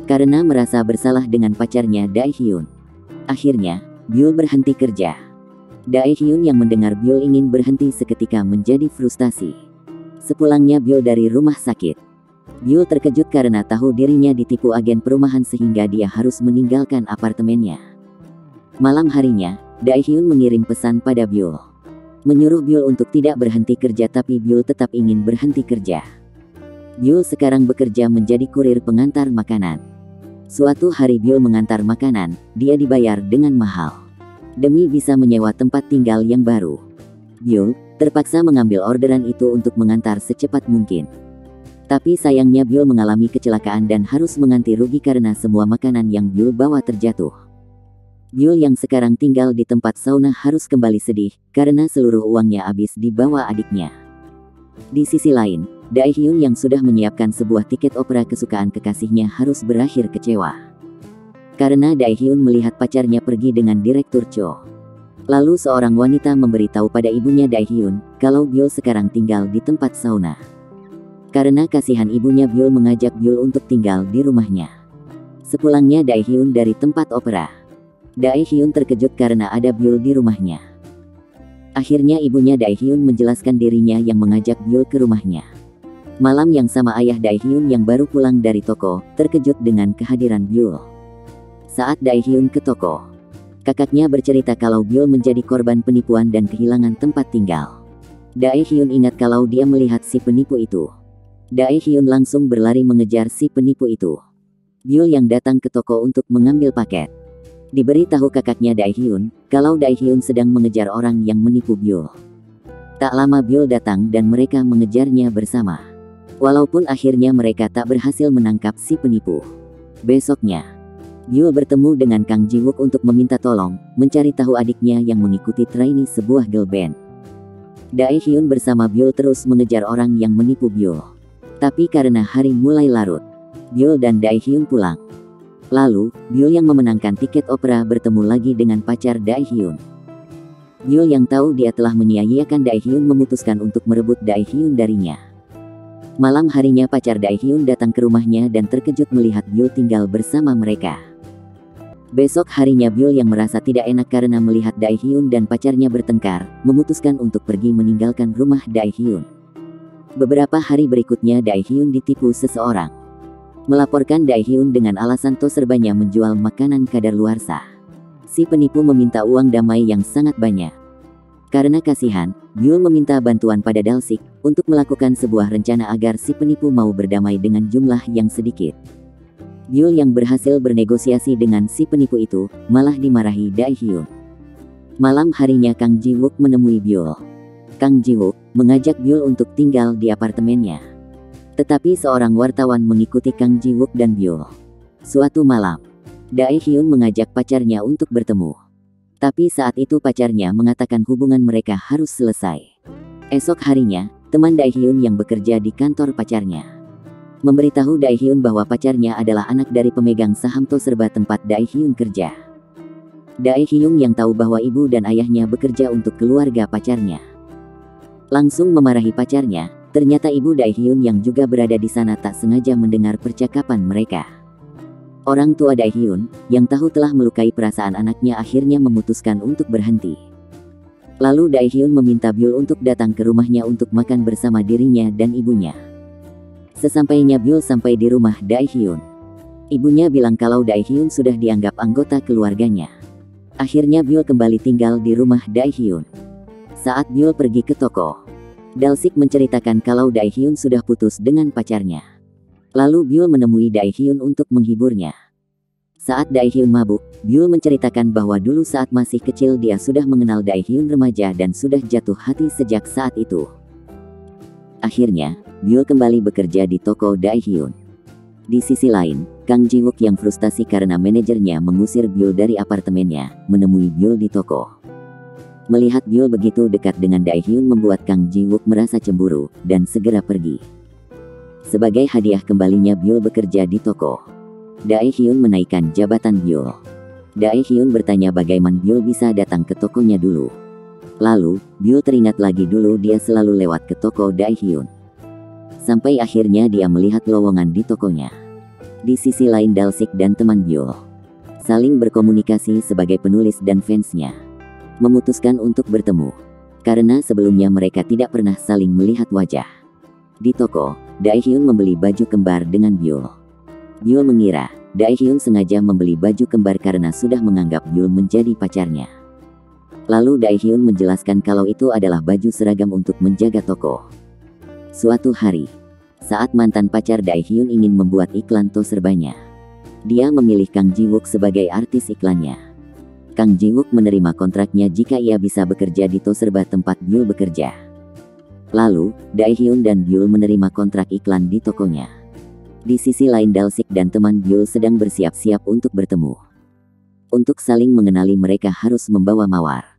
karena merasa bersalah dengan pacarnya Dae-hyun. Akhirnya, Byul berhenti kerja. Dae-hyun yang mendengar Byul ingin berhenti seketika menjadi frustasi. Sepulangnya Byul dari rumah sakit, Byul terkejut karena tahu dirinya ditipu agen perumahan sehingga dia harus meninggalkan apartemennya. Malam harinya, Dae-hyun mengirim pesan pada Byul, menyuruh Byul untuk tidak berhenti kerja, tapi Byul tetap ingin berhenti kerja. Byul sekarang bekerja menjadi kurir pengantar makanan. Suatu hari Byul mengantar makanan, dia dibayar dengan mahal demi bisa menyewa tempat tinggal yang baru. Byul terpaksa mengambil orderan itu untuk mengantar secepat mungkin. Tapi sayangnya Byul mengalami kecelakaan dan harus mengganti rugi karena semua makanan yang Byul bawa terjatuh. Byul yang sekarang tinggal di tempat sauna harus kembali sedih karena seluruh uangnya habis dibawa adiknya. Di sisi lain, Dae-hyun yang sudah menyiapkan sebuah tiket opera kesukaan kekasihnya harus berakhir kecewa. Karena Dae-hyun melihat pacarnya pergi dengan Direktur Cho. Lalu seorang wanita memberitahu pada ibunya Dae-hyun kalau Byul sekarang tinggal di tempat sauna. Karena kasihan ibunya, Byul mengajak Byul untuk tinggal di rumahnya. Sepulangnya Dae-hyun dari tempat opera, Dae-hyun terkejut karena ada Byul di rumahnya. Akhirnya ibunya Dae-hyun menjelaskan dirinya yang mengajak Byul ke rumahnya. Malam yang sama ayah Dae-hyun yang baru pulang dari toko terkejut dengan kehadiran Byul. Saat Dae-hyun ke toko, kakaknya bercerita kalau Byul menjadi korban penipuan dan kehilangan tempat tinggal. Dae-hyun ingat kalau dia melihat si penipu itu. Dae-hyun langsung berlari mengejar si penipu itu. Byul yang datang ke toko untuk mengambil paket diberitahu kakaknya Dae-hyun kalau Dae-hyun sedang mengejar orang yang menipu Byul. Tak lama Byul datang dan mereka mengejarnya bersama. Walaupun akhirnya mereka tak berhasil menangkap si penipu. Besoknya, Byul bertemu dengan Kang Ji-wook untuk meminta tolong mencari tahu adiknya yang mengikuti trainee sebuah girl band. Dae-hyun bersama Byul terus mengejar orang yang menipu Byul. Tapi karena hari mulai larut, Byul dan Dae-hyun pulang. Lalu, Byul yang memenangkan tiket opera bertemu lagi dengan pacar Dae-hyun. Byul yang tahu dia telah menyia-nyiakan Dae-hyun memutuskan untuk merebut Dae-hyun darinya. Malam harinya pacar Dae-hyun datang ke rumahnya dan terkejut melihat Byul tinggal bersama mereka. Besok harinya Byul yang merasa tidak enak karena melihat Dae-hyun dan pacarnya bertengkar, memutuskan untuk pergi meninggalkan rumah Dae-hyun. Beberapa hari berikutnya Dae-hyun ditipu seseorang. Melaporkan Dae-hyun dengan alasan tos serbanya menjual makanan kadaluarsa. Si penipu meminta uang damai yang sangat banyak. Karena kasihan, Byul meminta bantuan pada Dalsik untuk melakukan sebuah rencana agar si penipu mau berdamai dengan jumlah yang sedikit. Byul yang berhasil bernegosiasi dengan si penipu itu, malah dimarahi Dae-hyun. Malam harinya Kang Ji-wook menemui Byul. Kang Ji-wook mengajak Byul untuk tinggal di apartemennya. Tetapi seorang wartawan mengikuti Kang Ji-wook dan Byul. Suatu malam, Dae-hyun mengajak pacarnya untuk bertemu. Tapi saat itu pacarnya mengatakan hubungan mereka harus selesai. Esok harinya, teman Dae-hyun yang bekerja di kantor pacarnya memberitahu Dae-hyun bahwa pacarnya adalah anak dari pemegang saham Toserba tempat Dae-hyun kerja. Dae-hyun yang tahu bahwa ibu dan ayahnya bekerja untuk keluarga pacarnya langsung memarahi pacarnya. Ternyata ibu Dae-hyun yang juga berada di sana tak sengaja mendengar percakapan mereka. Orang tua Dae-hyun yang tahu telah melukai perasaan anaknya akhirnya memutuskan untuk berhenti. Lalu Dae-hyun meminta Byul untuk datang ke rumahnya untuk makan bersama dirinya dan ibunya. Sesampainya Byul sampai di rumah Dae-hyun, ibunya bilang kalau Dae-hyun sudah dianggap anggota keluarganya. Akhirnya Byul kembali tinggal di rumah Dae-hyun. Saat Byul pergi ke toko, Dalsik menceritakan kalau Dae-hyun sudah putus dengan pacarnya. Lalu Byul menemui Dae-hyun untuk menghiburnya. Saat Dae-hyun mabuk, Byul menceritakan bahwa dulu saat masih kecil dia sudah mengenal Dae-hyun remaja dan sudah jatuh hati sejak saat itu. Akhirnya, Byul kembali bekerja di toko Dae-hyun. Di sisi lain, Kang Ji-wook yang frustasi karena manajernya mengusir Byul dari apartemennya, menemui Byul di toko. Melihat Byul begitu dekat dengan Dae-hyun membuat Kang Ji-wook merasa cemburu, dan segera pergi. Sebagai hadiah kembalinya Byul bekerja di toko, Dae-hyun menaikkan jabatan Byul. Dae-hyun bertanya bagaimana Byul bisa datang ke tokonya dulu. Lalu, Byul teringat lagi dulu dia selalu lewat ke toko Dae-hyun. Sampai akhirnya dia melihat lowongan di tokonya. Di sisi lain Dalsik dan teman Byul saling berkomunikasi sebagai penulis dan fansnya memutuskan untuk bertemu. Karena sebelumnya mereka tidak pernah saling melihat wajah. Di toko, Daehyun membeli baju kembar dengan Byul. Byul mengira Daehyun sengaja membeli baju kembar karena sudah menganggap Byul menjadi pacarnya. Lalu Daehyun menjelaskan kalau itu adalah baju seragam untuk menjaga toko. Suatu hari, saat mantan pacar Daehyun ingin membuat iklan to serbanya, dia memilih Kang Ji-wook sebagai artis iklannya. Kang Ji-wook menerima kontraknya jika ia bisa bekerja di to serba tempat Byul bekerja. Lalu, Daehyun dan Byul menerima kontrak iklan di tokonya. Di sisi lain Dalsik dan teman Byul sedang bersiap-siap untuk bertemu. Untuk saling mengenali mereka harus membawa mawar.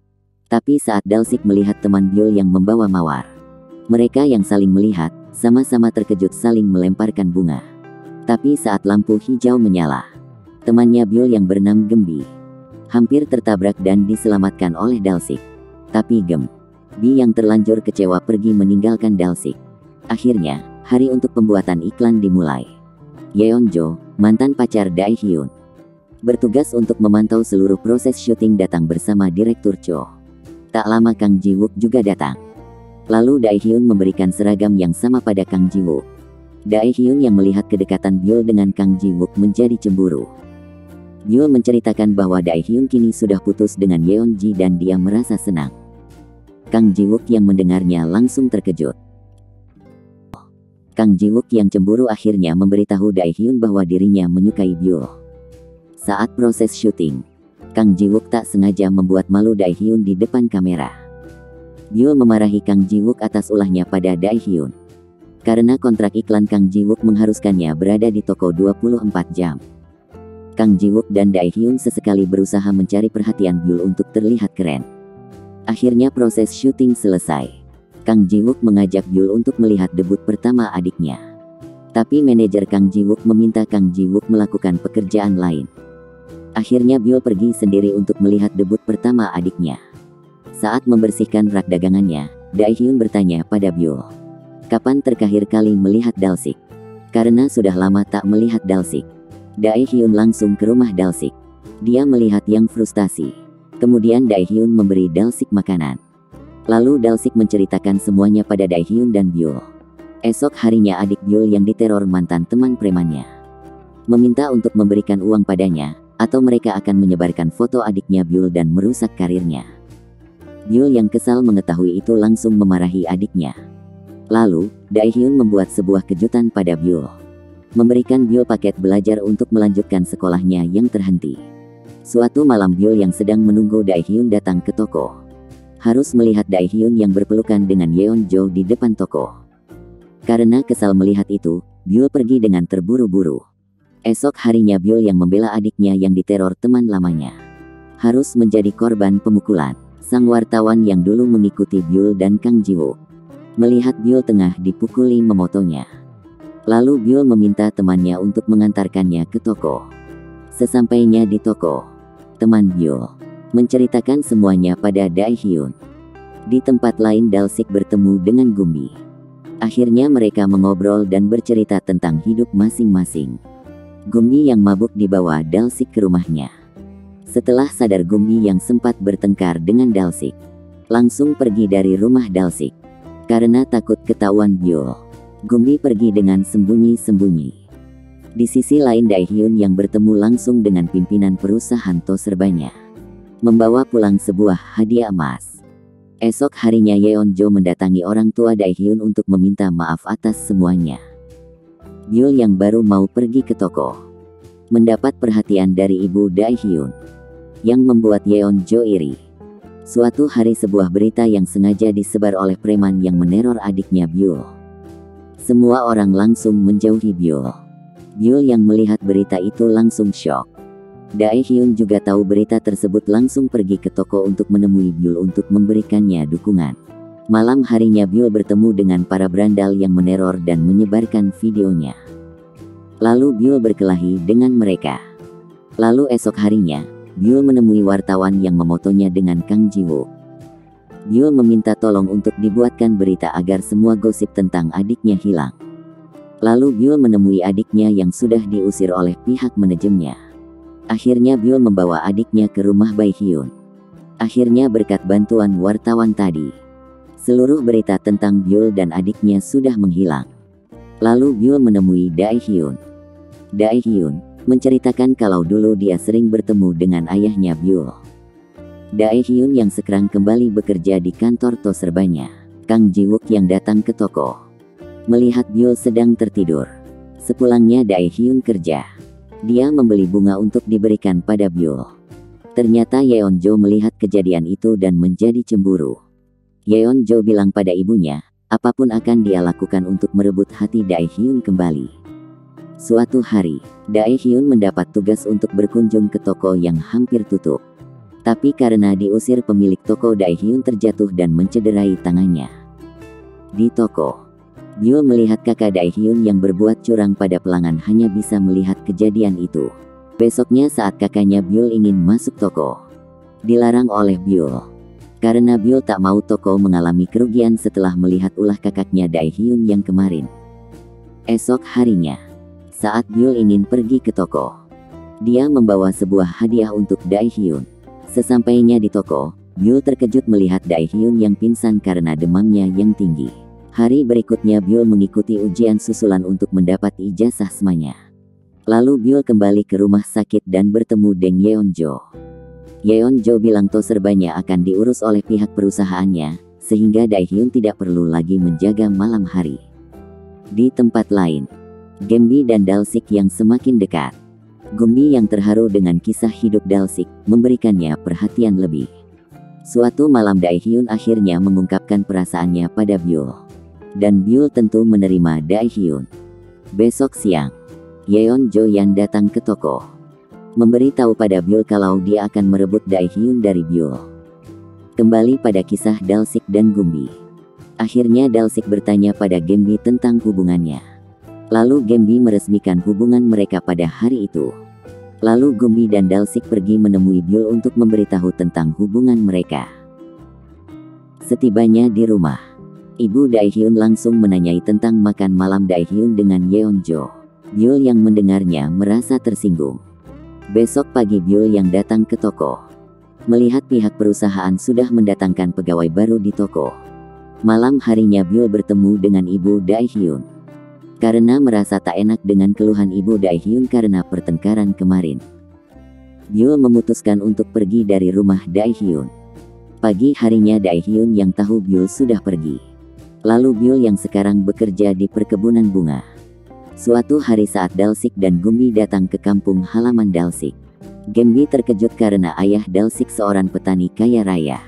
Tapi saat Dalsik melihat teman Byul yang membawa mawar, mereka yang saling melihat, sama-sama terkejut saling melemparkan bunga. Tapi saat lampu hijau menyala, temannya Byul yang bernama Gembi hampir tertabrak dan diselamatkan oleh Dalsik. Tapi Gembi yang terlanjur kecewa pergi meninggalkan Dalsik. Akhirnya, hari untuk pembuatan iklan dimulai. Yeonjo, mantan pacar Daehyun, bertugas untuk memantau seluruh proses syuting datang bersama Direktur Cho. Tak lama Kang Ji-wook juga datang. Lalu Daehyun memberikan seragam yang sama pada Kang Ji-wook. Daehyun yang melihat kedekatan Byul dengan Kang Ji-wook menjadi cemburu. Byul menceritakan bahwa Daehyun kini sudah putus dengan Yeonji dan dia merasa senang. Kang Ji-wook yang mendengarnya langsung terkejut. Kang Ji-wook yang cemburu akhirnya memberitahu Daehyun bahwa dirinya menyukai Byul. Saat proses syuting, Kang Ji-wook tak sengaja membuat malu Daehyun di depan kamera. Byul memarahi Kang Ji-wook atas ulahnya pada Daehyun. Karena kontrak iklan Kang Ji-wook mengharuskannya berada di toko 24 jam. Kang Ji-wook dan Daehyun sesekali berusaha mencari perhatian Byul untuk terlihat keren. Akhirnya proses syuting selesai. Kang Ji-wook mengajak Byul untuk melihat debut pertama adiknya. Tapi manajer Kang Ji-wook meminta Kang Ji-wook melakukan pekerjaan lain. Akhirnya Byul pergi sendiri untuk melihat debut pertama adiknya. Saat membersihkan rak dagangannya, Daehyun bertanya pada Byul, kapan terakhir kali melihat Dalsik? Karena sudah lama tak melihat Dalsik. Daehyun langsung ke rumah Dalsik. Dia melihat yang frustasi. Kemudian Daehyun memberi Dalsik makanan. Lalu Dalsik menceritakan semuanya pada Daehyun dan Byul. Esok harinya adik Byul yang diteror mantan teman premannya meminta untuk memberikan uang padanya, atau mereka akan menyebarkan foto adiknya Byul dan merusak karirnya. Byul yang kesal mengetahui itu langsung memarahi adiknya. Lalu, Daehyun membuat sebuah kejutan pada Byul. Memberikan Byul paket belajar untuk melanjutkan sekolahnya yang terhenti. Suatu malam Byul yang sedang menunggu Daehyun datang ke toko. Harus melihat Daehyun yang berpelukan dengan Yeonjo di depan toko. Karena kesal melihat itu, Byul pergi dengan terburu-buru. Esok harinya Byul yang membela adiknya yang diteror teman lamanya harus menjadi korban pemukulan. Sang wartawan yang dulu mengikuti Byul dan Kang Ji-wook melihat Byul tengah dipukuli memotonya. Lalu Byul meminta temannya untuk mengantarkannya ke toko. Sesampainya di toko, teman Byul menceritakan semuanya pada Daehyun. Di tempat lain Dalsik bertemu dengan Gumbi. Akhirnya mereka mengobrol dan bercerita tentang hidup masing-masing. Gumbi yang mabuk dibawa Dalsik ke rumahnya. Setelah sadar Gumbi yang sempat bertengkar dengan Dalsik langsung pergi dari rumah Dalsik. Karena takut ketahuan Byul, Gumbi pergi dengan sembunyi-sembunyi. Di sisi lain Daehyun yang bertemu langsung dengan pimpinan perusahaan to serbanya membawa pulang sebuah hadiah emas. Esok harinya Yeonjo mendatangi orang tua Daehyun untuk meminta maaf atas semuanya. Byul yang baru mau pergi ke toko mendapat perhatian dari ibu Daehyun yang membuat Yeonjo iri. Suatu hari sebuah berita yang sengaja disebar oleh preman yang meneror adiknya Byul. Semua orang langsung menjauhi Byul. Byul yang melihat berita itu langsung syok. Daehyun juga tahu berita tersebut langsung pergi ke toko untuk menemui Byul untuk memberikannya dukungan. Malam harinya Byul bertemu dengan para berandal yang meneror dan menyebarkan videonya. Lalu Byul berkelahi dengan mereka. Lalu esok harinya, Byul menemui wartawan yang memotonya dengan Kang Ji-wook. Byul meminta tolong untuk dibuatkan berita agar semua gosip tentang adiknya hilang. Lalu Byul menemui adiknya yang sudah diusir oleh pihak manajemennya. Akhirnya Byul membawa adiknya ke rumah Daehyun. Akhirnya berkat bantuan wartawan tadi, seluruh berita tentang Byul dan adiknya sudah menghilang. Lalu Byul menemui Daehyun. Daehyun menceritakan kalau dulu dia sering bertemu dengan ayahnya Byul. Daehyun yang sekarang kembali bekerja di kantor Toserbanya. Kang Ji-wook yang datang ke toko, melihat Byul sedang tertidur. Sepulangnya Daehyun kerja, dia membeli bunga untuk diberikan pada Byul. Ternyata Yeonjo melihat kejadian itu dan menjadi cemburu. Yeonjo bilang pada ibunya, apapun akan dia lakukan untuk merebut hati Daehyun kembali. Suatu hari, Daehyun mendapat tugas untuk berkunjung ke toko yang hampir tutup. Tapi karena diusir pemilik toko, Daehyun terjatuh dan mencederai tangannya. Di toko, Byul melihat kakak Daehyun yang berbuat curang pada pelanggan hanya bisa melihat kejadian itu. Besoknya saat kakaknya Byul ingin masuk toko, dilarang oleh Byul. Karena Byul tak mau toko mengalami kerugian setelah melihat ulah kakaknya Daehyun yang kemarin. Esok harinya, saat Byul ingin pergi ke toko, dia membawa sebuah hadiah untuk Daehyun. Sesampainya di toko, Byul terkejut melihat Daehyun yang pingsan karena demamnya yang tinggi. Hari berikutnya Byul mengikuti ujian susulan untuk mendapat ijazah SMA-nya. Lalu Byul kembali ke rumah sakit dan bertemu Deng Yeonjo. Yeonjo bilang Toserbanya akan diurus oleh pihak perusahaannya, sehingga Daehyun tidak perlu lagi menjaga malam hari. Di tempat lain, Gembi dan Dalsik yang semakin dekat. Gumbi yang terharu dengan kisah hidup Dalsik, memberikannya perhatian lebih. Suatu malam Daehyun akhirnya mengungkapkan perasaannya pada Byul. Dan Byul tentu menerima Daehyun. Besok siang, Yeonjo yang datang ke toko, memberitahu pada Byul kalau dia akan merebut Daehyun dari Byul. Kembali pada kisah Dalsik dan Gumbi. Akhirnya Dalsik bertanya pada Gembi tentang hubungannya. Lalu Gembi meresmikan hubungan mereka pada hari itu. Lalu Gumbi dan Dalsik pergi menemui Byul untuk memberitahu tentang hubungan mereka. Setibanya di rumah, ibu Daehyun langsung menanyai tentang makan malam Daehyun dengan Yeonjo. Byul yang mendengarnya merasa tersinggung. Besok pagi Byul yang datang ke toko, melihat pihak perusahaan sudah mendatangkan pegawai baru di toko. Malam harinya Byul bertemu dengan ibu Daehyun. Karena merasa tak enak dengan keluhan ibu Daehyun karena pertengkaran kemarin, Byul memutuskan untuk pergi dari rumah Daehyun. Pagi harinya Daehyun yang tahu Byul sudah pergi. Lalu Byul yang sekarang bekerja di perkebunan bunga. Suatu hari saat Dalsik dan Gumbi datang ke kampung halaman Dalsik, Gembi terkejut karena ayah Dalsik seorang petani kaya raya.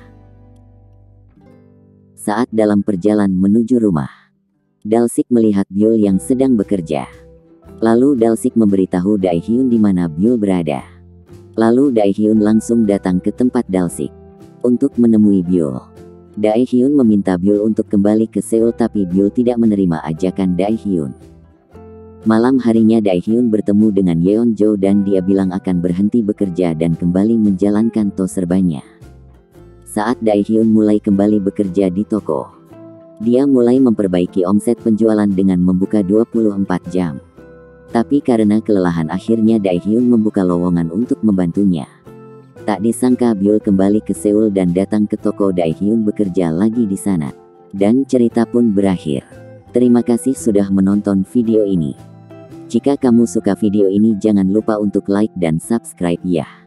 Saat dalam perjalanan menuju rumah, Dalsik melihat Byul yang sedang bekerja. Lalu Dalsik memberitahu Daehyun di mana Byul berada. Lalu Daehyun langsung datang ke tempat Dalsik untuk menemui Byul. Daehyun meminta Byul untuk kembali ke Seoul tapi Byul tidak menerima ajakan Daehyun. Malam harinya Daehyun bertemu dengan Yeonjo dan dia bilang akan berhenti bekerja dan kembali menjalankan Toserbanya. Saat Daehyun mulai kembali bekerja di toko, dia mulai memperbaiki omset penjualan dengan membuka 24 jam. Tapi karena kelelahan akhirnya Daehyun membuka lowongan untuk membantunya. Tak disangka Byul kembali ke Seoul dan datang ke toko Daehyun bekerja lagi di sana. Dan cerita pun berakhir. Terima kasih sudah menonton video ini. Jika kamu suka video ini jangan lupa untuk like dan subscribe ya.